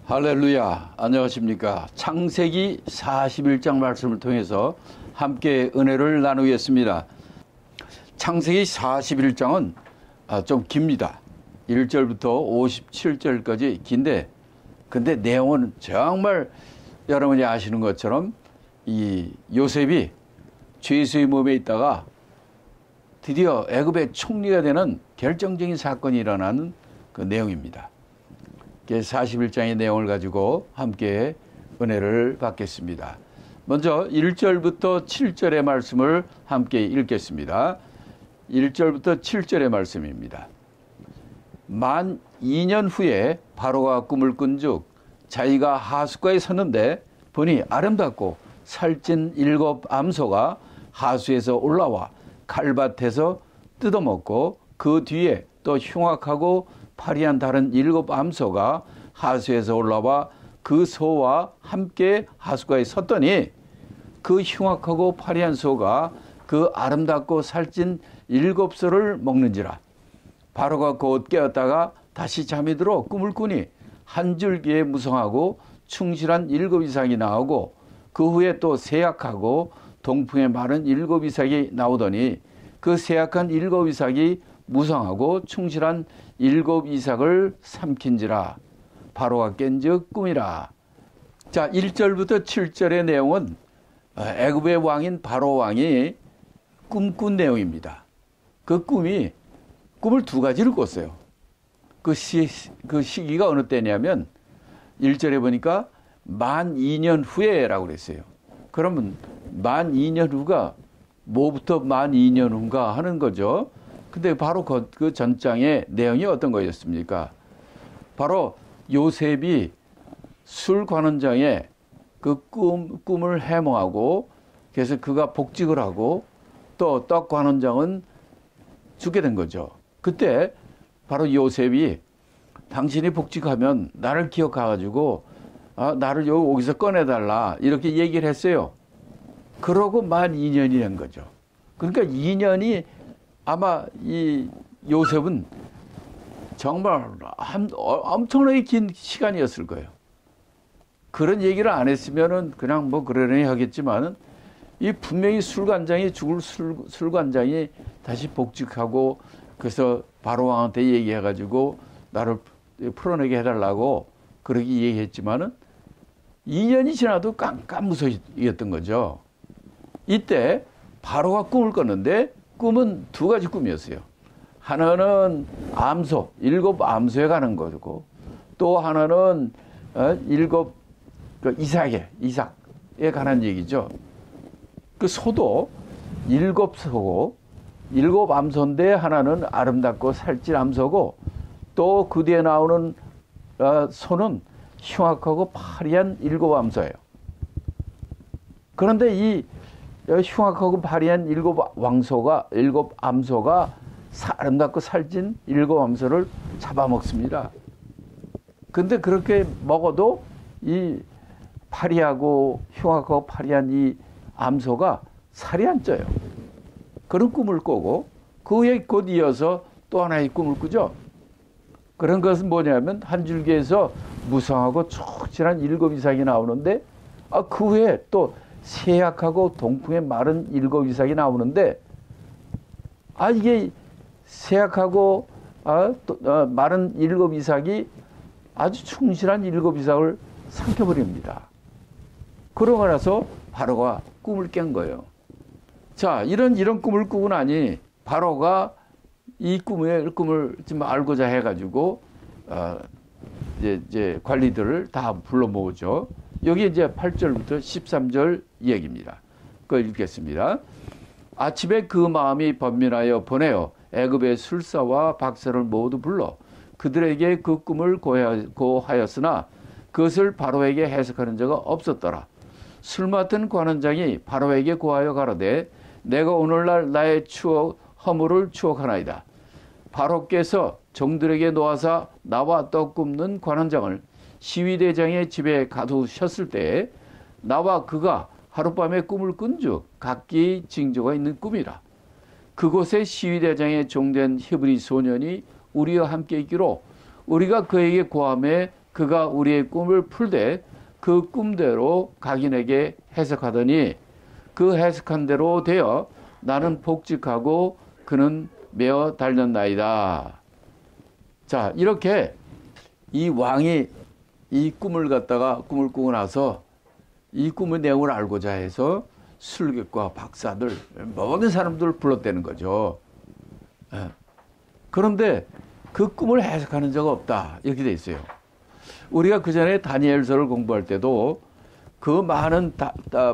할렐루야. 안녕하십니까. 창세기 41장 말씀을 통해서 함께 은혜를 나누겠습니다. 창세기 41장은 좀 깁니다. 1절부터 57절까지 긴데, 근데 내용은 정말 여러분이 아시는 것처럼 이 요셉이 죄수의 몸에 있다가 드디어 애굽의 총리가 되는 결정적인 사건이 일어나는 그 내용입니다. 41장의 내용을 가지고 함께 은혜를 받겠습니다. 먼저 1절부터 7절의 말씀을 함께 읽겠습니다. 1절부터 7절의 말씀입니다. 만 2년 후에 바로가 꿈을 꾼즉 자기가 하숫가에 섰는데 보니 아름답고 살찐 7 암소가 하수에서 올라와 칼밭에서 뜯어먹고 그 뒤에 또 흉악하고 파리한 다른 7 암소가 하수에서 올라와 그 소와 함께 하숫가에 섰더니 그 흉악하고 파리한 소가 그 아름답고 살찐 7 소를 먹는지라. 바로가 곧 깨었다가 다시 잠이 들어 꿈을 꾸니 한 줄기에 무성하고 충실한 7 이삭이 나오고 그 후에 또 세약하고 동풍에 마른 7 이삭이 나오더니 그 세약한 7 이삭이 무성하고 충실한 7 이삭을 삼킨지라. 바로가 깬즉 꿈이라. 자, 1절부터 7절의 내용은 애굽의 왕인 바로 왕이 꿈꾼 내용입니다. 그 꿈을 2가지를 꿨어요. 그 시기가 어느 때냐면 1절에 보니까 만 2년 후에라고 그랬어요. 그러면 만 2년 후가 뭐부터 만 2년 후인가 하는 거죠. 근데 바로 그 전장의 내용이 어떤 거였습니까? 바로 요셉이 술 관원장에 그 꿈을 해몽하고 그래서 그가 복직을 하고 또 떡 관원장은 죽게 된 거죠. 그때 바로 요셉이 당신이 복직하면 나를 기억해가지고 나를 여기서 꺼내달라 이렇게 얘기를 했어요. 그러고 만 2년이 된 거죠. 그러니까 2년이 아마 이 요셉은 정말 엄청나게 긴 시간이었을 거예요. 그런 얘기를 안 했으면은 그냥 뭐 그러려니 하겠지만은 이 분명히 술관장이 죽을 술관장이 다시 복직하고 그래서 바로 왕한테 얘기해가지고 나를 풀어내게 해달라고 그렇게 얘기했지만은 2년이 지나도 깜깜무소이었던 거죠. 이때 바로가 꿈을 꿨는데 꿈은 2가지 꿈이었어요. 하나는 암소, 7 암소에 가는 거고 또 하나는 7 이삭에 관한 얘기죠. 그 소도 7 소고 7 암소인데 하나는 아름답고 살찐 암소고 또 그 뒤에 나오는 소는 흉악하고 파리한 7 암소예요. 그런데 이 흉악하고 파리한 7 암소가 아름답고 살찐 7 암소를 잡아먹습니다. 근데 그렇게 먹어도 이 파리하고 흉악하고 파리한 이 암소가 살이 안 쪄요. 그런 꿈을 꾸고 그 후에 곧 이어서 또 하나의 꿈을 꾸죠. 그런 것은 뭐냐면 한 줄기에서 무성하고 촉실한 7 이삭이 나오는데 그 후에 또 세약하고 동풍에 마른 7 이삭이 나오는데 이게 세약하고 마른 7 이삭이 아주 충실한 7 이삭을 삼켜버립니다. 그러고 나서 바로가 꿈을 깬 거예요. 자, 이런 꿈을 꾸고 나니 바로가 이 꿈을 좀 알고자 해가지고 이제 관리들을 다 불러 모으죠. 여기 이제 8절부터 13절 얘기입니다. 그걸 읽겠습니다. 아침에 그 마음이 번민하여 보내어 애굽의 술사와 박사를 모두 불러 그들에게 그 꿈을 고하였으나 그것을 바로에게 해석하는 자가 없었더라. 술 맡은 관원장이 바로에게 고하여 가로되 내가 오늘날 나의 허물을 추억하나이다. 바로께서 종들에게 놓아사 나와 떡 굽는 관원장을 시위대장의 집에 가두셨을 때에 나와 그가 하룻밤에 꿈을 꾼즉 각기 징조가 있는 꿈이라. 그곳에 시위대장의 종된 히브리 소년이 우리와 함께 있기로 우리가 그에게 고함에 그가 우리의 꿈을 풀되 그 꿈대로 각인에게 해석하더니 그 해석한 대로 되어 나는 복직하고 그는 메어 달렸나이다. 자, 이렇게 이 왕이 이 꿈을 꾸고 나서 이 꿈의 내용을 알고자 해서 술객과 박사들 모든 사람들을 불렀다는 거죠. 그런데 그 꿈을 해석하는 적 없다 이렇게 돼 있어요. 우리가 그 전에 다니엘서를 공부할 때도 그 많은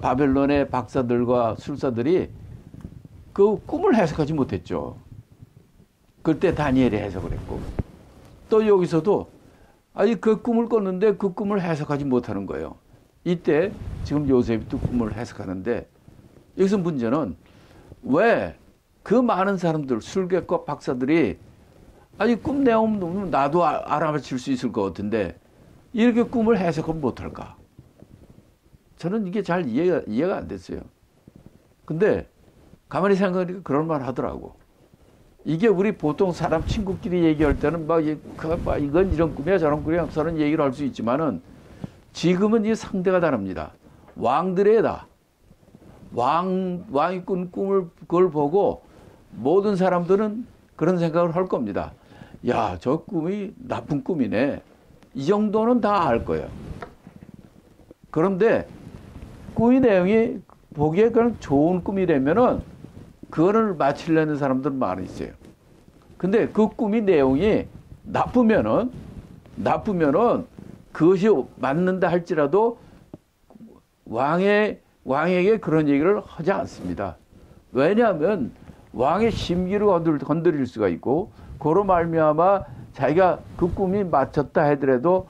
바벨론의 박사들과 술사들이 그 꿈을 해석하지 못했죠. 그때 다니엘이 해석을 했고, 또 여기서도 아니 그 꿈을 꿨는데 그 꿈을 해석하지 못하는 거예요. 이때 지금 요셉이 또 꿈을 해석하는데, 여기서 문제는 왜 그 많은 사람들, 술객과 박사들이 아니 꿈 내용 나도 알아맞힐 수 있을 것 같은데 이렇게 꿈을 해석을 못할까? 저는 이게 잘 이해가 안 됐어요. 근데 가만히 생각하니까 그럴만 하더라고. 이게 우리 보통 사람 친구끼리 얘기할 때는 이건 이런 꿈이야 저런 꿈이야 저런 얘기를 할 수 있지만은 지금은 이 상대가 다릅니다. 왕들의 애다. 왕이 꾼 꿈을 그걸 보고 모든 사람들은 그런 생각을 할 겁니다. 야, 저 꿈이 나쁜 꿈이네. 이 정도는 다 알 거예요. 그런데 꿈의 내용이 보기에 그냥 좋은 꿈이라면은 그거를 맞추려는 사람들 많이 있어요. 근데 그 꿈의 내용이 나쁘면은 그것이 맞는다 할지라도 왕에게 그런 얘기를 하지 않습니다. 왜냐하면 왕의 심기를 건드릴 수가 있고, 그로 말미암아 자기가 그 꿈이 맞췄다 하더라도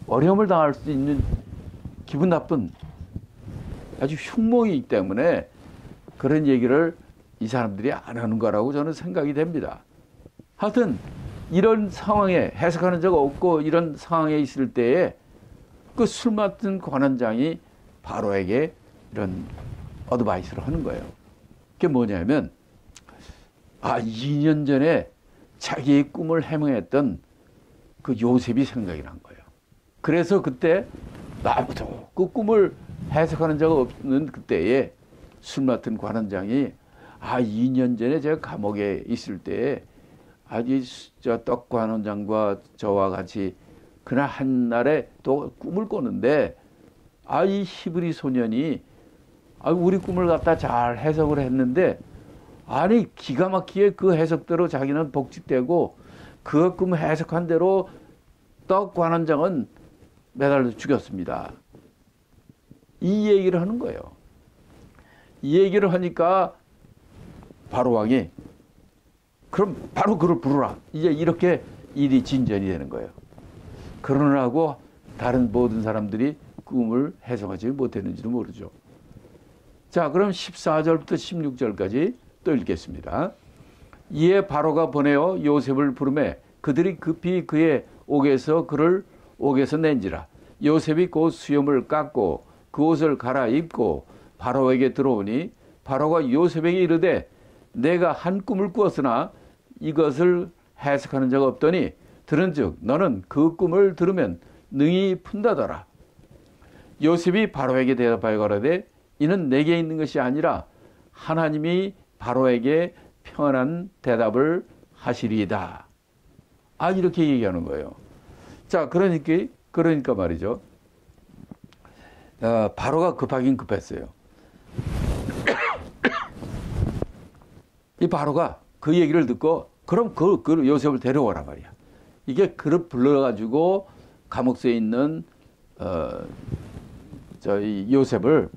어려움을 당할 수 있는 기분 나쁜 아주 흉몽이기 때문에 그런 얘기를 이 사람들이 안 하는 거라고 저는 생각이 됩니다. 하여튼 이런 상황에 해석하는 적 없고 이런 상황에 있을 때에 그 술 맡은 관원장이 바로에게 이런 어드바이스를 하는 거예요. 그게 뭐냐면 2년 전에 자기의 꿈을 해몽했던 그 요셉이 생각이 난 거예요. 그래서 그때 아무도 그 꿈을 해석하는 적 없는 그때에 술 맡은 관원장이 2년 전에 제가 감옥에 있을 때에 저 떡 관원장과 저와 같이 그날 한날에 또 꿈을 꿨는데 이 히브리 소년이 우리 꿈을 갖다 잘 해석을 했는데 기가 막히게 그 해석대로 자기는 복직되고 그 꿈 해석한 대로 떡 관원장은 매달려 죽였습니다. 이 얘기를 하는 거예요. 이 얘기를 하니까 바로 왕이 그럼 바로 그를 부르라. 이제 이렇게 일이 진전이 되는 거예요. 그러느라고 다른 모든 사람들이 꿈을 해석하지 못했는지도 모르죠. 자, 그럼 14절부터 16절까지 또 읽겠습니다. 이에 바로가 보내어 요셉을 부르매 그들이 급히 그의 그를 옥에서 낸지라. 요셉이 곧 수염을 깎고 그 옷을 갈아입고 바로에게 들어오니 바로가 요셉에게 이르되 내가 한 꿈을 꾸었으나 이것을 해석하는 적 없더니 들은즉 너는 그 꿈을 들으면 능히 푼다더라. 요셉이 바로에게 대답하여 가로되 이는 내게 있는 것이 아니라 하나님이 바로에게 편한 대답을 하시리이다. 이렇게 얘기하는 거예요. 자, 그러니까 말이죠. 바로가 급하긴 급했어요. 이 바로가 그 얘기를 듣고 그럼 그 요셉을 데려오라 말이야. 이게 그를 불러가지고 감옥소에 있는 저희 요셉을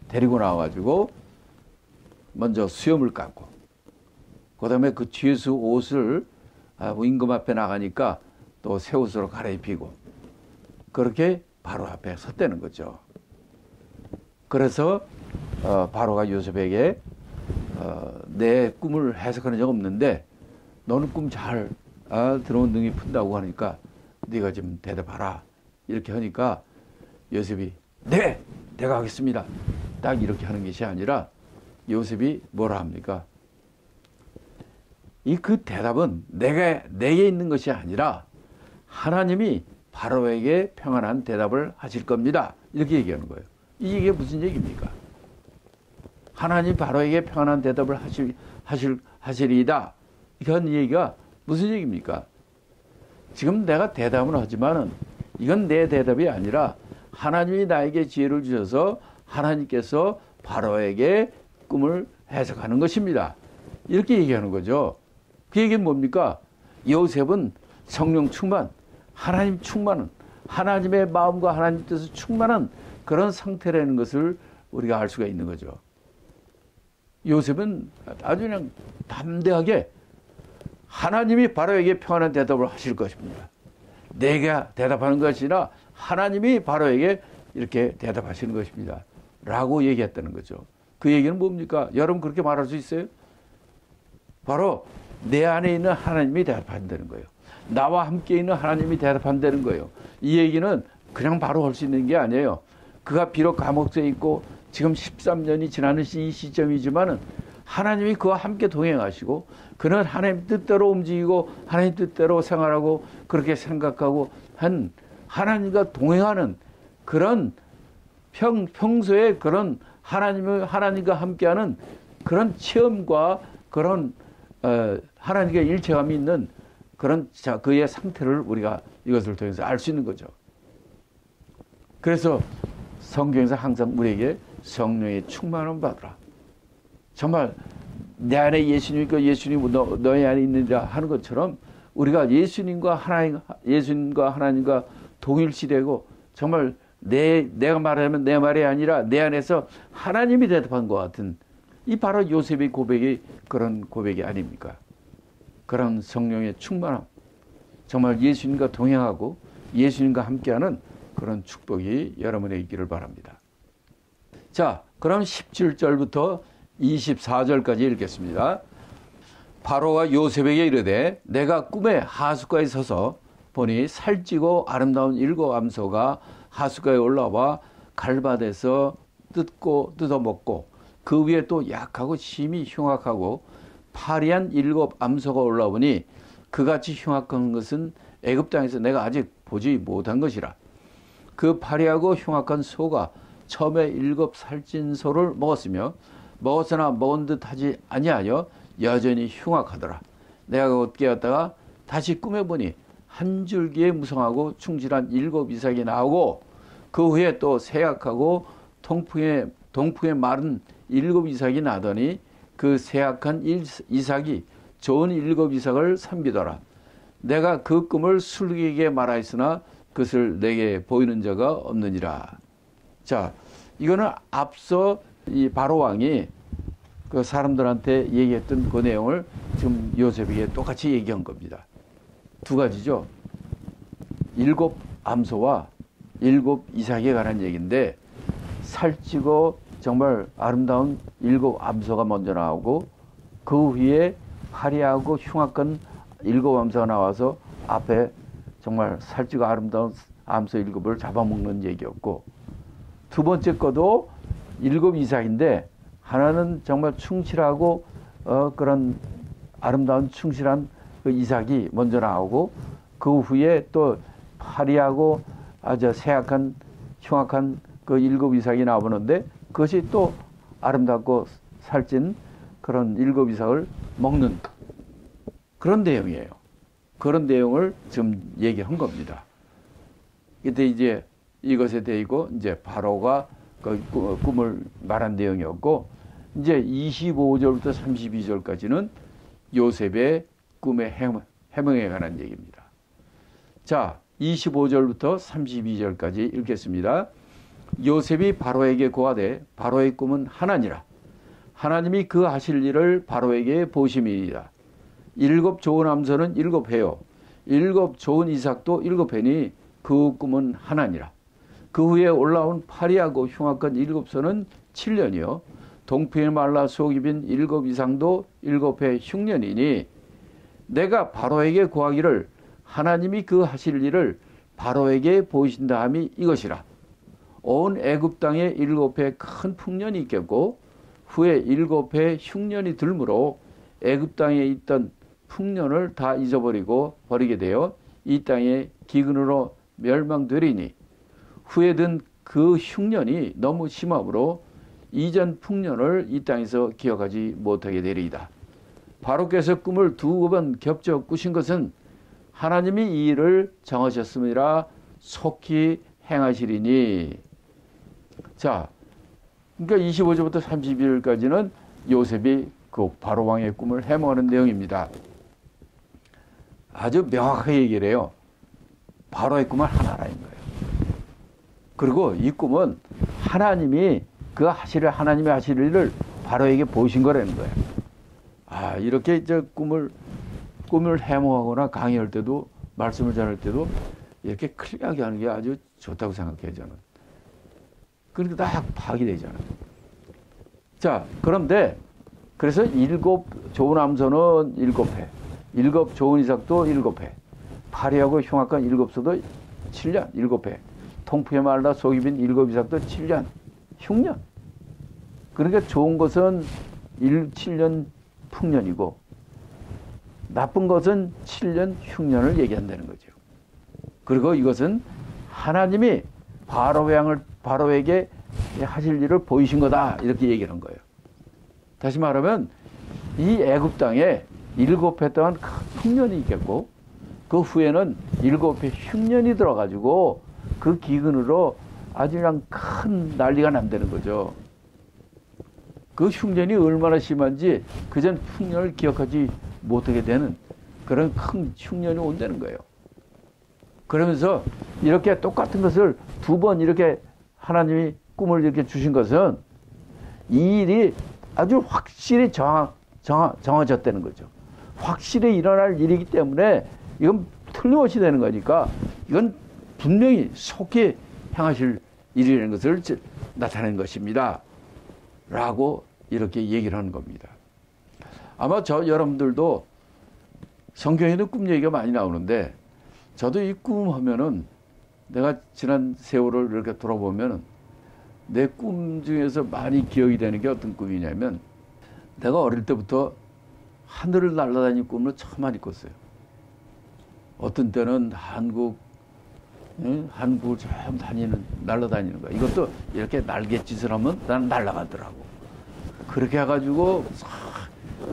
데리고 나와가지고 먼저 수염을 깎고 그다음에 그 죄수 옷을 임금 앞에 나가니까 또 새 옷으로 갈아입히고 그렇게 바로 앞에 섰다는 거죠. 그래서 바로가 요셉에게 내 꿈을 해석하는 적 없는데 너는 꿈 잘 들어온 능이 푼다고 하니까 네가 좀 대답하라 이렇게 하니까 요셉이 네 내가 하겠습니다 딱 이렇게 하는 것이 아니라 요셉이 뭐라 합니까? 그 대답은 내게 있는 것이 아니라 하나님이 바로에게 평안한 대답을 하실 겁니다. 이렇게 얘기하는 거예요. 이게 무슨 얘기입니까? 하나님 바로에게 평안한 대답을 하시리이다. 이런 얘기가 무슨 얘기입니까? 지금 내가 대답은 하지만은 이건 내 대답이 아니라 하나님이 나에게 지혜를 주셔서 하나님께서 바로에게 꿈을 해석하는 것입니다. 이렇게 얘기하는 거죠. 그 얘기는 뭡니까? 요셉은 성령 충만, 하나님 충만한, 하나님의 마음과 하나님 뜻을 충만한 그런 상태라는 것을 우리가 알 수가 있는 거죠. 요셉은 아주 그냥 담대하게 하나님이 바로에게 평안한 대답을 하실 것입니다. 내가 대답하는 것이 아니라 하나님이 바로에게 이렇게 대답하시는 것입니다. 라고 얘기했다는 거죠. 그 얘기는 뭡니까? 여러분 그렇게 말할 수 있어요? 바로 내 안에 있는 하나님이 대답한다는 거예요. 나와 함께 있는 하나님이 대답한다는 거예요. 이 얘기는 그냥 바로 할 수 있는 게 아니에요. 그가 비록 감옥에 있고 지금 13년이 지나는 이 시점이지만은 하나님이 그와 함께 동행하시고 그는 하나님 뜻대로 움직이고 하나님 뜻대로 생활하고 그렇게 생각하고 한 하나님과 동행하는 그런 평소에 그런 하나님과 함께하는 그런 체험과 그런 하나님과 일체감이 있는 그런 그의 상태를 우리가 이것을 통해서 알 수 있는 거죠. 그래서 성경에서 항상 우리에게 성령의 충만함을 받으라. 정말 내 안에 예수님이 있고 예수님이 너희 안에 있느니라 하는 것처럼 우리가 예수님과 하나님과 동일시되고 정말 내가 말하면 내 말이 아니라 내 안에서 하나님이 대답한 것 같은 이 바로 요셉의 고백이 그런 고백이 아닙니까? 그런 성령의 충만함, 정말 예수님과 동행하고 예수님과 함께하는 그런 축복이 여러분에게 있기를 바랍니다. 자, 그럼 17절부터 24절까지 읽겠습니다. 바로가 요셉에게 이르되 내가 꿈에 하숫가에 서서 보니 살찌고 아름다운 7 암소가 하숫가에 올라와 갈밭에서 뜯어 먹고 그 위에 또 약하고 심히 흉악하고 파리한 7 암소가 올라오니 그같이 흉악한 것은 애굽 땅에서 내가 아직 보지 못한 것이라. 그 파리하고 흉악한 소가 처음에 7 살찐 소를 먹었으며 먹었으나 먹은 듯 하지 아니하여 여전히 흉악하더라. 내가 곧 깨었다가 다시 꿈에 보니 한 줄기에 무성하고 충실한 7 이삭이 나오고 그 후에 또 세약하고 동풍에 마른 7 이삭이 나더니 그 세약한 이삭이 좋은 7 이삭을 삼비더라. 내가 그 꿈을 술객에게 말하였으나 그것을 내게 보이는 자가 없느니라. 자, 이거는 앞서 이 바로 왕이 그 사람들한테 얘기했던 그 내용을 지금 요셉에게 똑같이 얘기한 겁니다. 두 가지죠. 7 암소와 7 이삭에 관한 얘기인데 살찌고 정말 아름다운 7 암소가 먼저 나오고 그 위에 화려하고 흉악한 7 암소가 나와서 앞에 정말 살찌고 아름다운 암소 7을 잡아먹는 얘기였고 두 번째 거도 7 이삭인데 하나는 정말 충실하고 그런 아름다운 충실한 그 이삭이 먼저 나오고 그 후에 또 화려하고 아주 세약한 흉악한 그 7 이삭이 나오는데 그것이 또 아름답고 살찐 그런 7 이삭을 먹는 그런 내용이에요. 그런 내용을 지금 얘기한 겁니다. 이때 이제 이것에 대고 이제 바로가 그 꿈을 말한 내용이었고 이제 25절부터 32절까지는 요셉의 꿈의 해몽에 관한 얘기입니다. 자, 25절부터 32절까지 읽겠습니다. 요셉이 바로에게 고하되 바로의 꿈은 하나니라. 하나님이 그 하실 일을 바로에게 보심이니라. 7 좋은 암소는 7회요 7 좋은 이삭도 7회니 그 꿈은 하나니라. 그 후에 올라온 파리하고 흉악한 7소는 7년이요 동풍에 말라 속이 빈 7 이상도 7회 흉년이니 내가 바로에게 고하기를 하나님이 그 하실 일을 바로에게 보이신다 함이 이것이라. 온 애굽 땅에 7회 큰 풍년이 있겠고 후에 7회 흉년이 들므로 애굽 땅에 있던 풍년을 다 잊어버리고 버리게 되어 이 땅에 기근으로 멸망되리니 후에 든 그 흉년이 너무 심함으로 이전 풍년을 이 땅에서 기억하지 못하게 되리이다. 바로께서 꿈을 두 번 겹쳐 꾸신 것은 하나님이 이 일을 정하셨음이라 속히 행하시리니. 자, 그러니까 25절부터 31절까지는 요셉이 그 바로 왕의 꿈을 해몽하는 내용입니다. 아주 명확하게 얘기를 해요. 바로의 꿈은 하나라는 거예요. 그리고 이 꿈은 하나님이 하나님이 하실 일을 바로에게 보이신 거라는 거예요. 아, 이렇게 이제 꿈을 해몽하거나 강의할 때도, 말씀을 전할 때도 이렇게 클리어하게 하는 게 아주 좋다고 생각해요, 저는. 그러니까 딱 파악이 되잖아요. 자, 그런데 그래서 7 좋은 암소는 7해, 7 좋은 이삭도 7해, 파리하고 흉악한 7소도 7년, 7해, 통풍에 말라 속이 빈 7 이삭도 7년, 흉년. 그러니까 좋은 것은 7년 풍년이고 나쁜 것은 7년 흉년을 얘기한다는 거죠. 그리고 이것은 하나님이 바로에게 하실 일을 보이신 거다, 이렇게 얘기하는 거예요. 다시 말하면 이 애굽 땅에 7해 동안 큰 풍년이 있겠고 그 후에는 7해 흉년이 들어가지고 그 기근으로 아주 그냥 큰 난리가 난다는 거죠. 그 흉년이 얼마나 심한지 그전 풍년을 기억하지 못하게 되는 그런 큰 흉년이 온다는 거예요. 그러면서 이렇게 똑같은 것을 두 번 이렇게 하나님이 꿈을 이렇게 주신 것은 이 일이 아주 확실히 정해졌다는 거죠. 확실히 일어날 일이기 때문에 이건 틀림없이 되는 거니까 이건 분명히 속히 행하실 일이라는 것을 나타내는 것입니다. 라고 이렇게 얘기를 하는 겁니다. 아마 여러분들도 성경에는 꿈 얘기가 많이 나오는데 저도 이 꿈 하면은 내가 지난 세월을 이렇게 돌아보면 내 꿈 중에서 많이 기억이 되는 게 어떤 꿈이냐면 내가 어릴 때부터 하늘을 날아다니는 꿈을 참 많이 꿨어요. 어떤 때는 한국을 좀 날아다니는 거야. 이것도 이렇게 날갯짓을 하면 난 날아가더라고. 그렇게 해가지고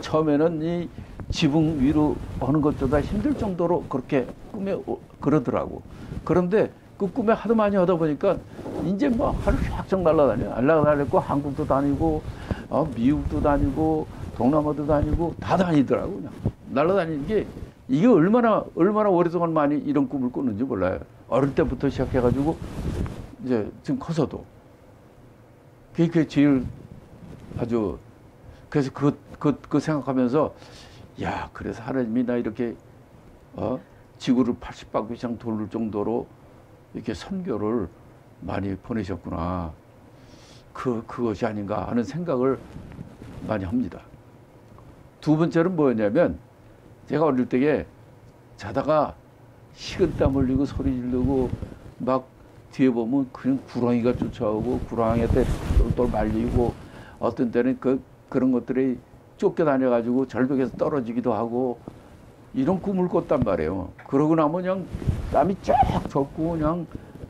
처음에는 이 지붕 위로 하는 것보다 힘들 정도로 그렇게 꿈에 그러더라고. 그런데 그 꿈에 하도 많이 하다 보니까 이제 뭐 하루 쫙쫙 날아다녔고 한국도 다니고 미국도 다니고 동남아도 다니고 다 다니더라고. 그냥 날아다니는 게 이게 얼마나 오랫동안 많이 이런 꿈을 꿨는지 몰라요. 어릴 때부터 시작해가지고 이제 지금 커서도 그게 제일 아주 그래서 그 생각하면서 야, 그래서 하나님이 나 이렇게 지구를 80바퀴 이상 돌을 정도로 이렇게 선교를 많이 보내셨구나. 그것이 아닌가 하는 생각을 많이 합니다. 두 번째는 뭐였냐면 제가 어릴 때에 자다가 식은땀 흘리고 소리 지르고 막 뒤에 보면 그냥 구렁이가 쫓아오고 구렁이한테 똘똘 말리고 어떤 때는 그런 것들이 쫓겨다녀가지고 절벽에서 떨어지기도 하고 이런 꿈을 꿨단 말이에요. 그러고 나면 그냥 땀이 쫙 젖고 그냥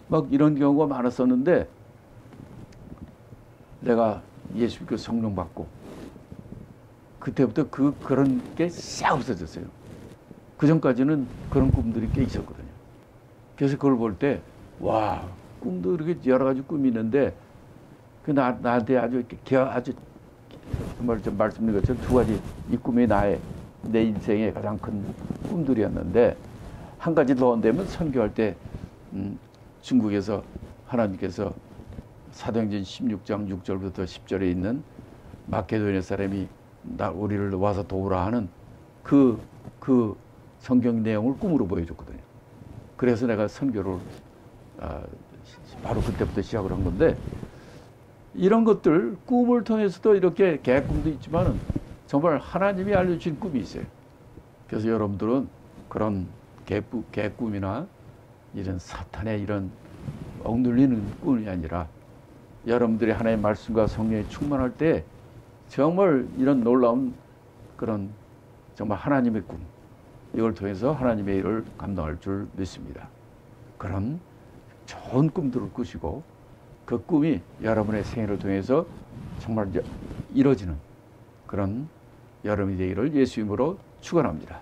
막 이런 경우가 많았었는데 내가 예수님께 성령 받고 그때부터 그런 게 싹 없어졌어요. 그 전까지는 그런 꿈들이 꽤 있었거든요. 그래서 그걸 볼 때 와, 꿈도 이렇게 여러 가지 꿈이 있는데 나한테 아주 정말 좀 말씀드린 것처럼 두 가지 이 꿈이 내 인생의 가장 큰 꿈들이었는데 한 가지 더 온다면 선교할 때 중국에서 하나님께서 사도행전 16장 6절부터 10절에 있는 마케도니아 사람이 우리를 와서 도우라 하는 그 성경 내용을 꿈으로 보여줬거든요. 그래서 내가 선교를 바로 그때부터 시작을 한 건데 이런 것들 꿈을 통해서도 이렇게 개꿈도 있지만 정말 하나님이 알려주신 꿈이 있어요. 그래서 여러분들은 그런 개꿈이나 이런 사탄의 이런 억눌리는 꿈이 아니라 여러분들이 하나님의 말씀과 성령에 충만할 때 정말 이런 놀라운 그런 정말 하나님의 꿈 이걸 통해서 하나님의 일을 감당할 줄 믿습니다. 그런 좋은 꿈들을 꾸시고 그 꿈이 여러분의 생애를 통해서 정말 이루어지는 그런 여름이 되기를 예수 이름으로 축원합니다.